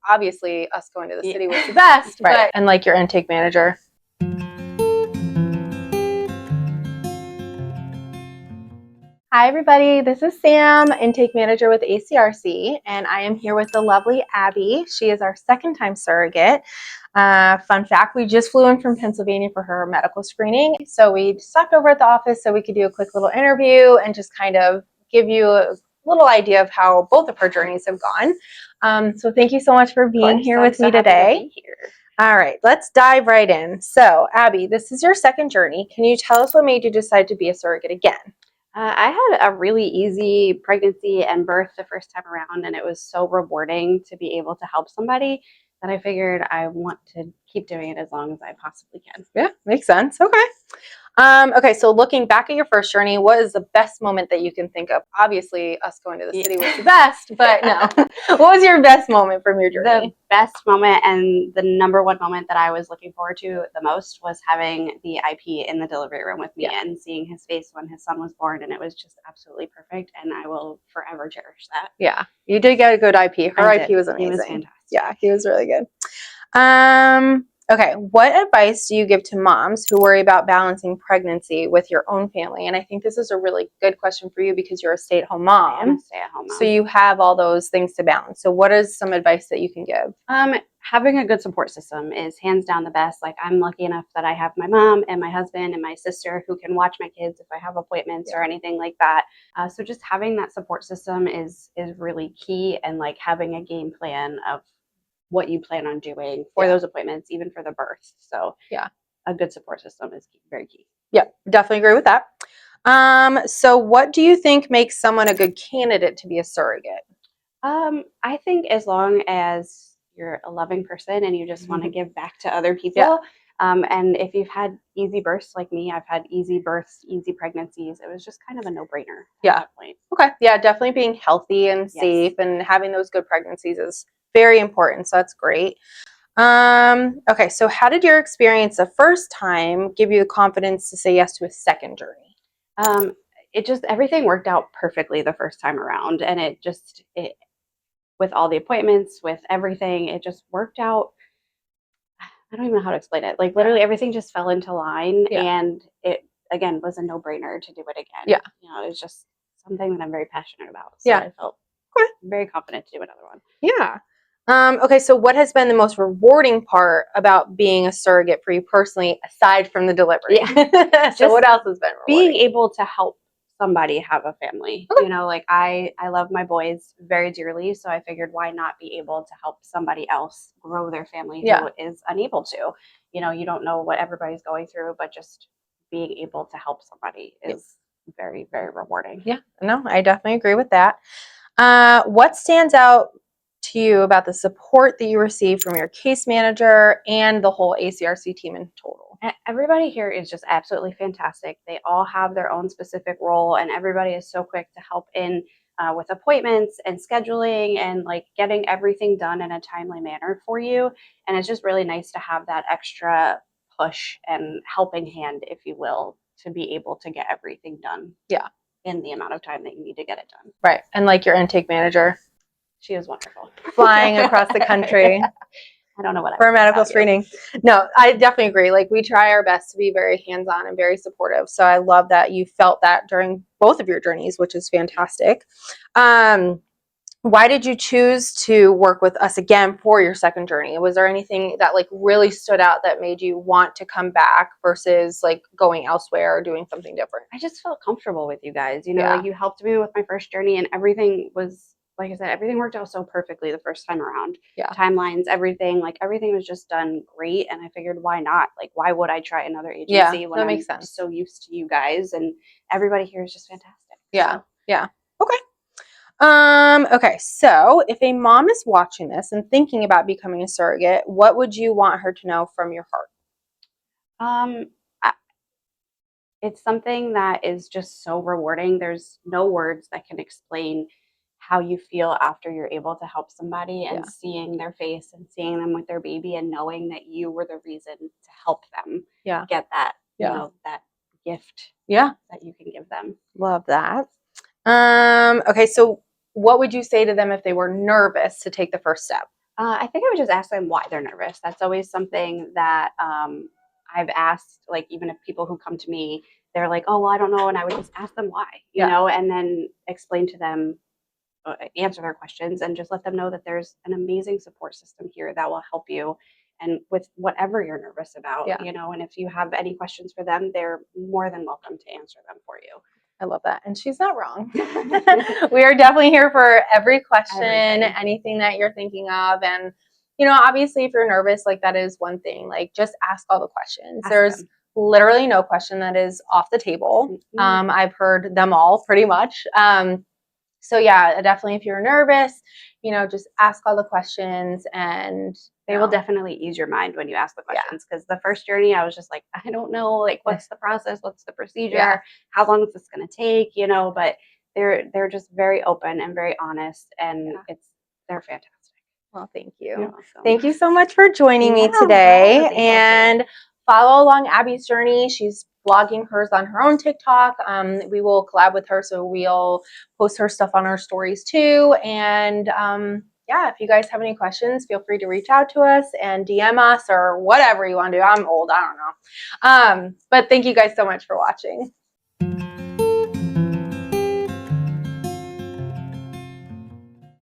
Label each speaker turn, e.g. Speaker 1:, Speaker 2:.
Speaker 1: obviously us going to the city was the best, right? But and like your intake manager. Hi everybody, this is Sam, intake manager with ACRC, and I am here with the lovely Abby. She is our second time surrogate. Fun fact, we just flew in from Pennsylvania for her medical screening, so we stopped over at the office so we could do a quick little interview and just kind of give you a little idea of how both of her journeys have gone. So thank you so much for being here with me today. All right, let's dive right in. So Abby, this is your second journey. Can you tell us what made you decide to be a surrogate again?
Speaker 2: I had a really easy pregnancy and birth the first time around, and it was so rewarding to be able to help somebody that I figured I want to keep doing it as long as I possibly can.
Speaker 1: Yeah, makes sense. Okay. Okay, so looking back at your first journey, what is the best moment that you can think of? Obviously, us going to the city was the best, but no. What was your best moment from your journey?
Speaker 2: The best moment and the number one moment that I was looking forward to the most was having the IP in the delivery room with me and seeing his face when his son was born, and it was just absolutely perfect, and I will forever cherish that.
Speaker 1: Yeah, you did get a good IP. Her IP was amazing.
Speaker 2: He was fantastic.
Speaker 1: Yeah, he was really good. Okay, what advice do you give to moms who worry about balancing pregnancy with your own family? And I think this is a really good question for you because you're a stay-at-home mom.
Speaker 2: I am a stay-at-home mom.
Speaker 1: So you have all those things to balance. So what is some advice that you can give?
Speaker 2: Having a good support system is hands down the best. Like, I'm lucky enough that I have my mom and my husband and my sister who can watch my kids if I have appointments or anything like that. So just having that support system is really key, and like having a game plan of what you plan on doing for those appointments, even for the birth. So a good support system is very key.
Speaker 1: Yeah, definitely agree with that. So what do you think makes someone a good candidate to be a surrogate?
Speaker 2: I think as long as you're a loving person and you just want to give back to other people. And if you've had easy births like me, I've had easy births, easy pregnancies. It was just kind of a no-brainer at that point.
Speaker 1: Okay. Yeah, definitely being healthy and safe and having those good pregnancies is very important. So that's great. Okay, so how did your experience the first time give you the confidence to say yes to a second journey?
Speaker 2: Everything worked out perfectly the first time around, and it with all the appointments, with everything, it just worked out. I don't even know how to explain it. Like, literally everything just fell into line, and it again was a no-brainer to do it again.
Speaker 1: Yeah.
Speaker 2: You know, it's just something that I'm very passionate about. So I felt very confident to do another one.
Speaker 1: Yeah. Okay, so what has been the most rewarding part about being a surrogate for you personally, aside from the delivery? So what else has been rewarding?
Speaker 2: Being able to help somebody have a family. You know, like I love my boys very dearly, so I figured why not be able to help somebody else grow their family who is unable to. You know, you don't know what everybody's going through, but just being able to help somebody is very, very rewarding.
Speaker 1: Yeah, no, I definitely agree with that. What stands out to you about the support that you receive from your case manager and the whole ACRC team in total?
Speaker 2: Everybody here is just absolutely fantastic. They all have their own specific role, and everybody is so quick to help in with appointments and scheduling and like getting everything done in a timely manner for you. And it's just really nice to have that extra push and helping hand, if you will, to be able to get everything done.
Speaker 1: Yeah.
Speaker 2: In the amount of time that you need to get it done.
Speaker 1: Right. And like your intake manager.
Speaker 2: She is wonderful.
Speaker 1: Flying across the country.
Speaker 2: I don't know what
Speaker 1: for a medical screening. No, I definitely agree. Like, we try our best to be very hands-on and very supportive. So I love that you felt that during both of your journeys, which is fantastic. Why did you choose to work with us again for your second journey? Was there anything that like really stood out that made you want to come back versus like going elsewhere or doing something different?
Speaker 2: I just felt comfortable with you guys. You know, like you helped me with my first journey, and everything was, like I said, everything worked out so perfectly the first time around. Timelines, everything was just done great. And I figured, why not? Like, why would I try another agency when I'm so used to you guys? And everybody here is just fantastic.
Speaker 1: Yeah. Yeah. Okay. Okay, so if a mom is watching this and thinking about becoming a surrogate, what would you want her to know from your heart?
Speaker 2: It's something that is just so rewarding. There's no words that can explain how you feel after you're able to help somebody and seeing their face and seeing them with their baby and knowing that you were the reason to help them get that, you know, that gift that you can give them.
Speaker 1: Love that. Okay, so what would you say to them if they were nervous to take the first step?
Speaker 2: I think I would just ask them why they're nervous. That's always something that I've asked, like, even if people who come to me, they're like, oh, well, I don't know. And I would just ask them why, you
Speaker 1: Yeah.
Speaker 2: know, and then explain to them, answer their questions, and just let them know that there's an amazing support system here that will help you and with whatever you're nervous about,
Speaker 1: Yeah.
Speaker 2: you know, and if you have any questions for them, they're more than welcome to answer them for you.
Speaker 1: I love that. And she's not wrong. We are definitely here for every question,
Speaker 2: Everything.
Speaker 1: anything that you're thinking of. And, you know, obviously, if you're nervous, like that is one thing. Like, just ask all the questions.
Speaker 2: Ask
Speaker 1: There's
Speaker 2: them.
Speaker 1: literally no question that is off the table. I've heard them all pretty much. So yeah, definitely if you're nervous, you know, just ask all the questions and
Speaker 2: They will definitely ease your mind when you ask the
Speaker 1: Yeah.
Speaker 2: questions, because the first journey I was just like, I don't know, like, what's the process? What's the procedure?
Speaker 1: Yeah.
Speaker 2: How long is this going to take? You know, but they're just very open and very honest, and
Speaker 1: Yeah.
Speaker 2: they're fantastic.
Speaker 1: Well, thank
Speaker 2: You're
Speaker 1: you.
Speaker 2: welcome.
Speaker 1: Thank you so much for joining me
Speaker 2: Yeah, I'm glad.
Speaker 1: today.
Speaker 2: It was a pleasure.
Speaker 1: And follow along Abby's journey. She's blogging hers on her own TikTok. We will collab with her, so we'll post her stuff on our stories too. And yeah, if you guys have any questions, feel free to reach out to us and DM us or whatever you want to do. I'm old, I don't know. But thank you guys so much for watching.